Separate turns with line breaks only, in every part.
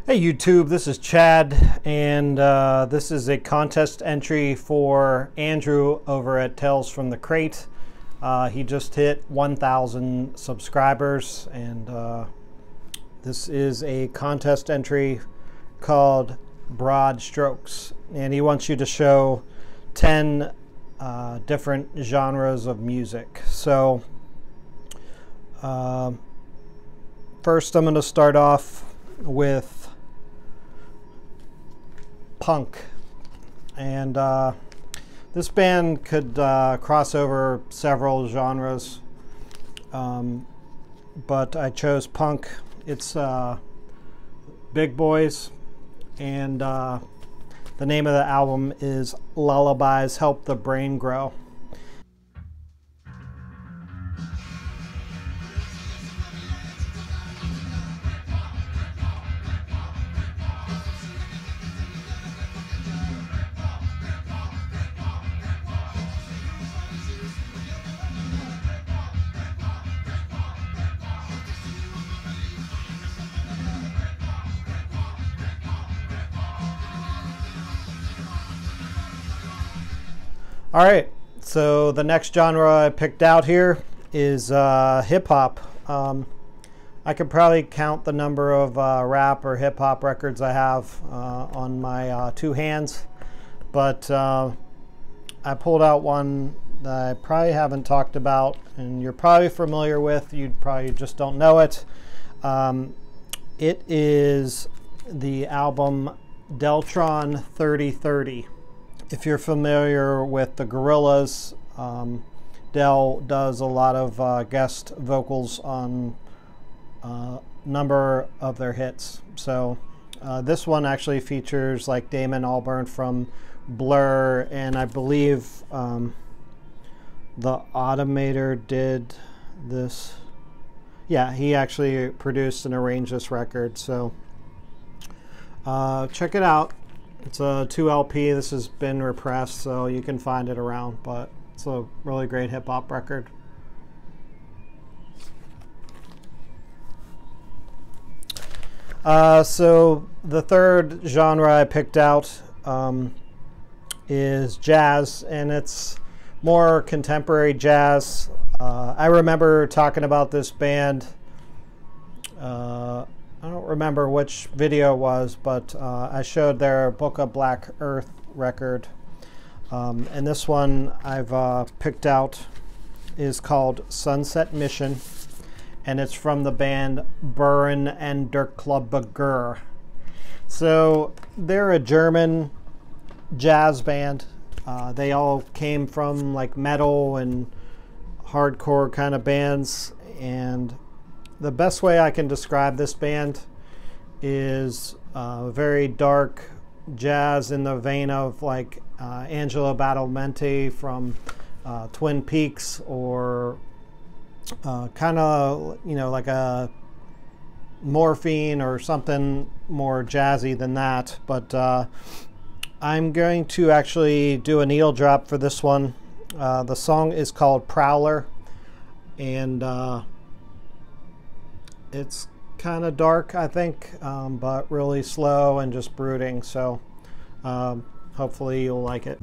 Hey YouTube, this is Chad, and this is a contest entry for Andrew over at Tales from the Crate. He just hit 1,000 subscribers, and this is a contest entry called Broad Strokes, and he wants you to show 10 different genres of music. So first I'm going to start off with punk, and this band could cross over several genres, but I chose punk. It's Big Boys, and the name of the album is Lullabies Help the Brain Grow. All right, so the next genre I picked out here is hip hop. I could probably count the number of rap or hip hop records I have on my two hands, but I pulled out one that I probably haven't talked about, and you're probably familiar with. You probably just don't know it. It is the album Deltron 3030. If you're familiar with the Gorillaz, Del does a lot of guest vocals on a number of their hits. So this one actually features like Damon Albarn from Blur, and I believe the Automator did this. Yeah, he actually produced and arranged this record. So check it out. It's a 2 LP. This has been repressed, so you can find it around, but it's a really great hip-hop record. So the third genre I picked out is jazz, and it's more contemporary jazz. I remember talking about this band. I don't remember which video it was, but I showed their Book of Black Earth record. And this one I've picked out is called Sunset Mission, and it's from the band Buren and der Klubber. So they're a German jazz band. They all came from like metal and hardcore kind of bands, and the best way I can describe this band is very dark jazz in the vein of like Angelo Badalamenti from Twin Peaks, or kind of, you know, like a Morphine or something more jazzy than that. But I'm going to actually do a needle drop for this one. The song is called Prowler, and it's kind of dark, I think, but really slow and just brooding. So hopefully you'll like it.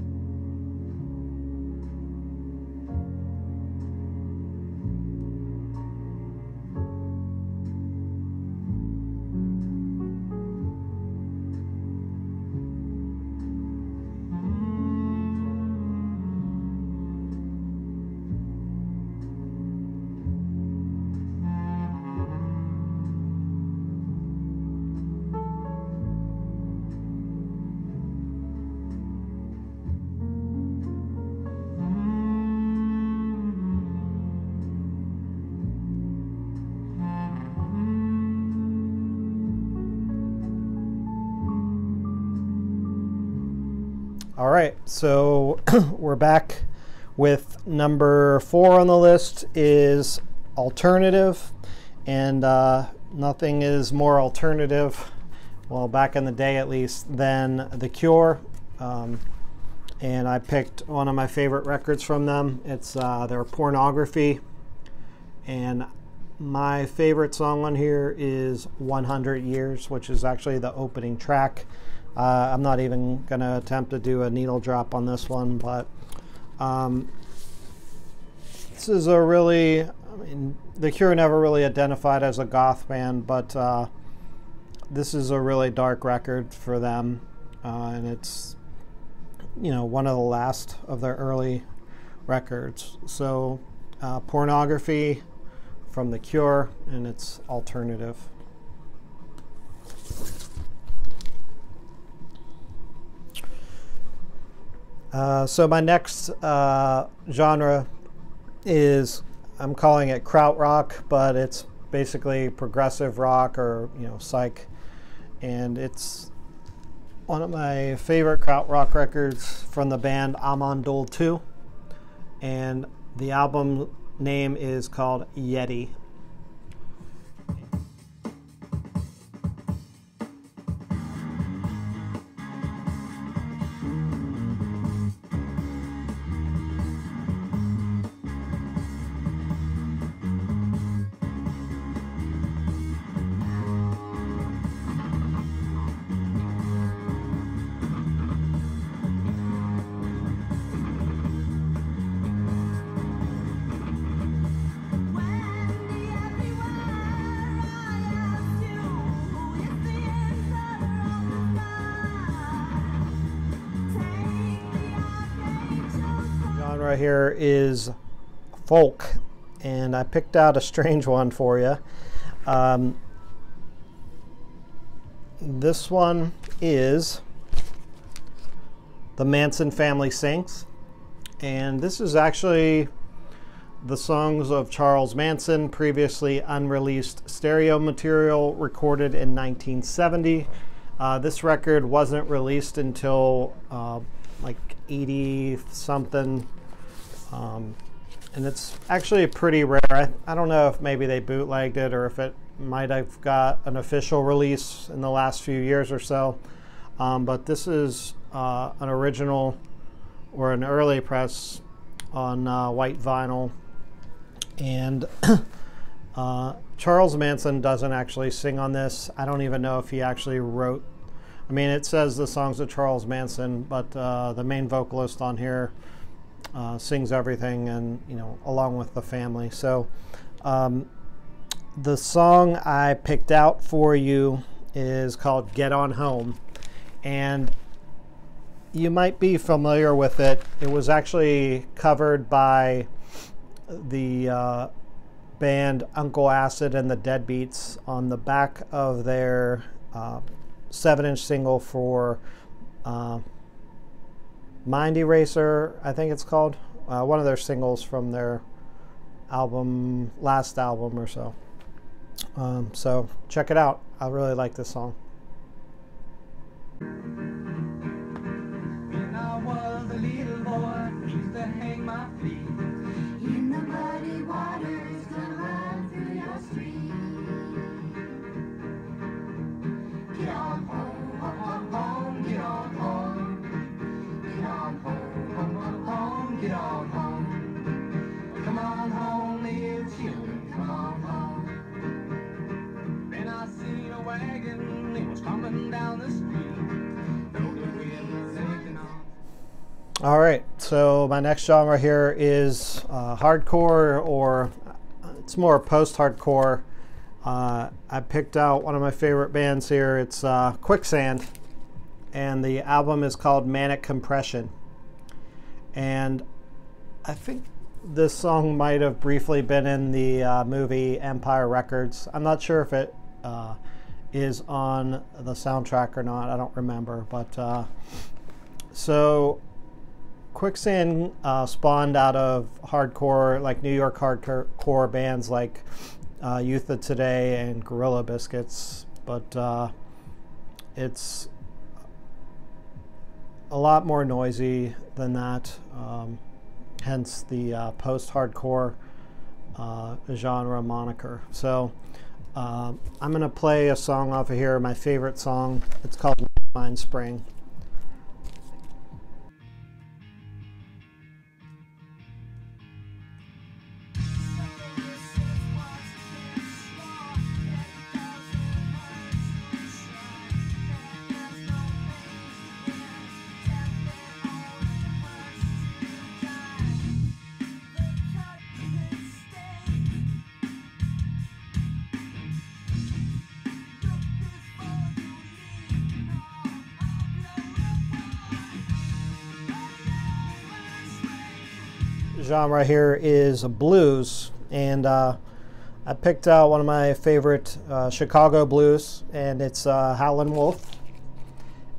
All right, so we're back with number 4 on the list is alternative, and nothing is more alternative, well, back in the day at least, than The Cure. And I picked one of my favorite records from them. It's their Pornography, and My favorite song on here is 100 Years, which is actually the opening track. I'm not even going to attempt to do a needle drop on this one, but this is a really, I mean, The Cure never really identified as a goth band, but this is a really dark record for them, and it's, you know, one of the last of their early records. So Pornography from The Cure, and it's alternative. So my next genre is, I'm calling it krautrock, but it's basically progressive rock, or, you know, psych. And it's one of my favorite krautrock records from the band Amon Düül II. And the album name is called Yeti. Genre here is folk, and I picked out a strange one for you. This one is The Manson Family Sings, and this is actually the songs of Charles Manson, previously unreleased stereo material recorded in 1970. This record wasn't released until like 80 something, and it's actually pretty rare. I don't know if maybe they bootlegged it, or if it might have got an official release in the last few years or so, but this is an original, or an early press on white vinyl. And Charles Manson doesn't actually sing on this. I don't even know if he actually wrote, I mean, it says the songs of Charles Manson, but the main vocalist on here sings everything, and, you know, along with the family. So the song I picked out for you is called Get On Home, and you might be familiar with it. It was actually covered by the band Uncle Acid and the Deadbeats on the back of their 7-inch single for Mind Eraser, I think it's called. One of their singles from their album, last album or so. So check it out. I really like this song.
When I was a little boy, I used to hang my feet in the muddy waters to run through your street. Get on home, home, home, get on home. Get on home, home, home, get on home. Come on home, little children, come on home. Then I seen a wagon, it was coming down the street.
All right, so my next genre here is hardcore, or it's more post-hardcore. I picked out one of my favorite bands here. It's Quicksand, and the album is called Manic Compression. And I think this song might have briefly been in the movie Empire Records. I'm not sure if it is on the soundtrack or not. I don't remember, but so Quicksand spawned out of hardcore, like New York hardcore bands like Youth of Today and Gorilla Biscuits, but it's a lot more noisy than that, hence the post-hardcore genre moniker. So I'm going to play a song off of here, my favorite song. It's called Mind Spring. genre here is blues, and I picked out one of my favorite Chicago blues, and it's Howlin' Wolf.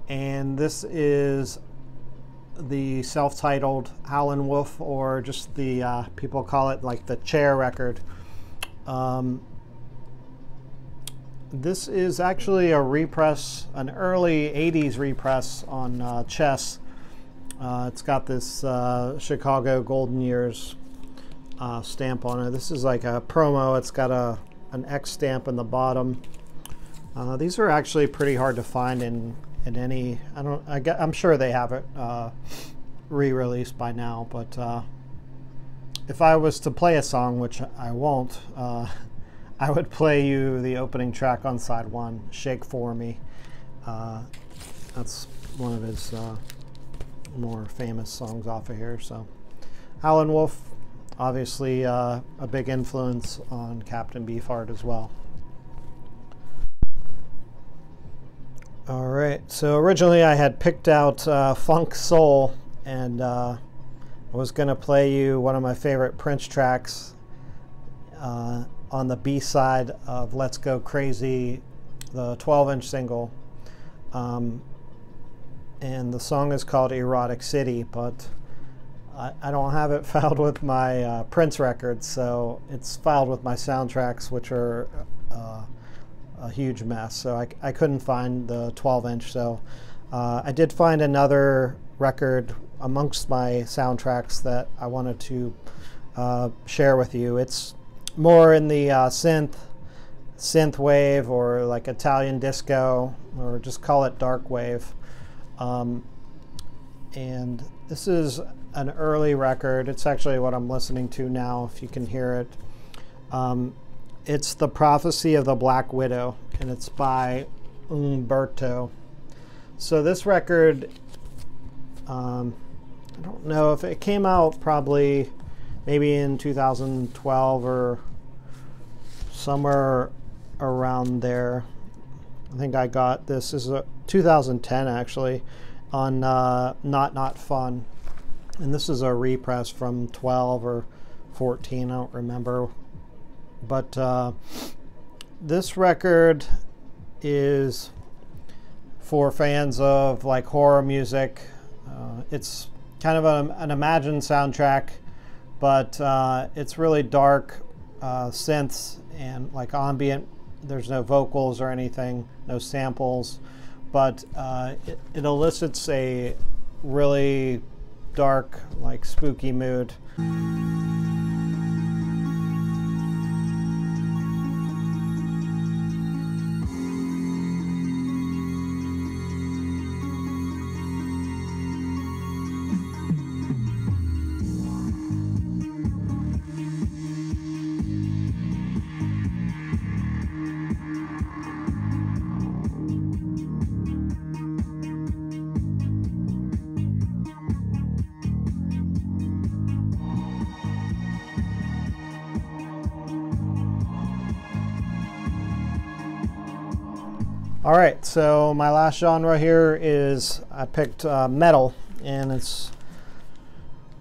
And this is the self-titled Howlin' Wolf, or just the people call it like the Chair record. This is actually a repress, an early 80s repress on Chess. It's got this Chicago Golden Years stamp on it. This is like a promo. It's got an X stamp in the bottom. These are actually pretty hard to find in any, I'm sure they have it re-released by now, but if I was to play a song, which I won't, I would play you the opening track on side one, Shake For Me. That's one of his more famous songs off of here. So Howlin' Wolf, obviously a big influence on Captain Beefheart as well. All right, so originally I had picked out Funk Soul, and I was going to play you one of my favorite Prince tracks on the B-side of Let's Go Crazy, the 12-inch single. And the song is called Erotic City, but I don't have it filed with my Prince records, so it's filed with my soundtracks, which are a huge mess, so I couldn't find the 12-inch. So I did find another record amongst my soundtracks that I wanted to share with you. It's more in the synth wave, or like Italian disco, or just call it dark wave. And this is an early record. It's actually what I'm listening to now, if you can hear it. It's The Prophecy of the Black Widow, and it's by Umberto. So this record, I don't know if it came out, probably maybe in 2012 or somewhere around there. I think I got this is a 2010 actually, on Not Fun, and this is a repress from 12 or 14, I don't remember. But this record is for fans of like horror music. It's kind of an Imagine soundtrack, but it's really dark synths and like ambient. There's no vocals or anything, no samples, but it elicits a really dark, like spooky mood. All right, so my last genre here is I picked metal, and it's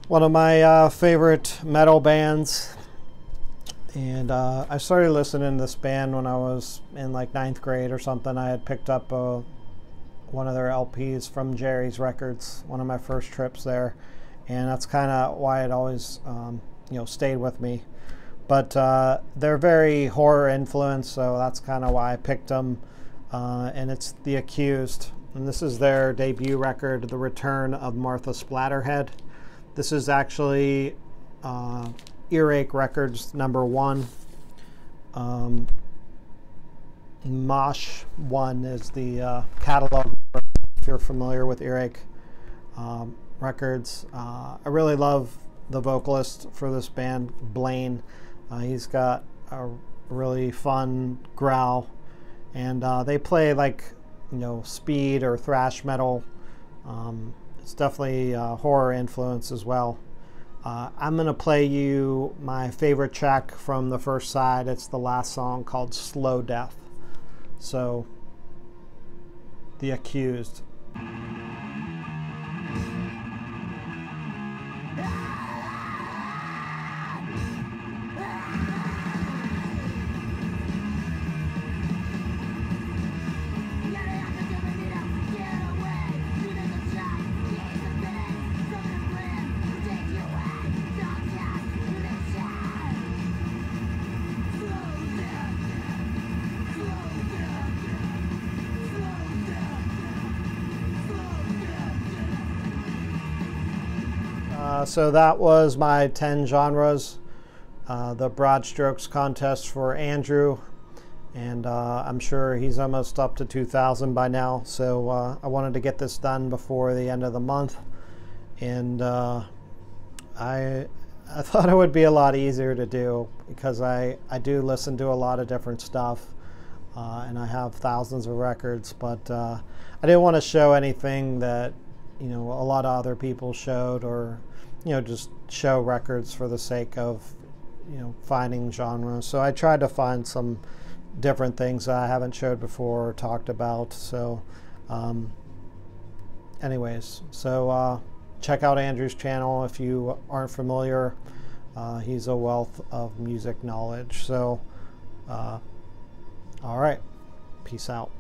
one of my favorite metal bands. And I started listening to this band when I was in like 9th grade or something. I had picked up one of their LPs from Jerry's Records, one of my first trips there, and that's kind of why it always stayed with me. But they're very horror influenced, so that's kind of why I picked them. And it's The Accused, and this is their debut record, The Return of Martha Splatterhead. This is actually Earache Records #1. Mosh 1 is the catalog, if you're familiar with Earache Records. I really love the vocalist for this band, Blaine. He's got a really fun growl. And they play like, speed or thrash metal. It's definitely horror influence as well. I'm going to play you my favorite track from the first side. It's the last song, called Slow Death. So, The Accused. So that was my 10 genres, the Broad Strokes contest for Andrew. And I'm sure he's almost up to 2,000 by now. So I wanted to get this done before the end of the month. And I thought it would be a lot easier to do because I do listen to a lot of different stuff. And I have thousands of records, but I didn't want to show anything that, you know, a lot of other people showed, or, you know, just show records for the sake of, you know, finding genres. So I tried to find some different things that I haven't showed before or talked about. So anyways, so check out Andrew's channel if you aren't familiar. He's a wealth of music knowledge. So all right, peace out.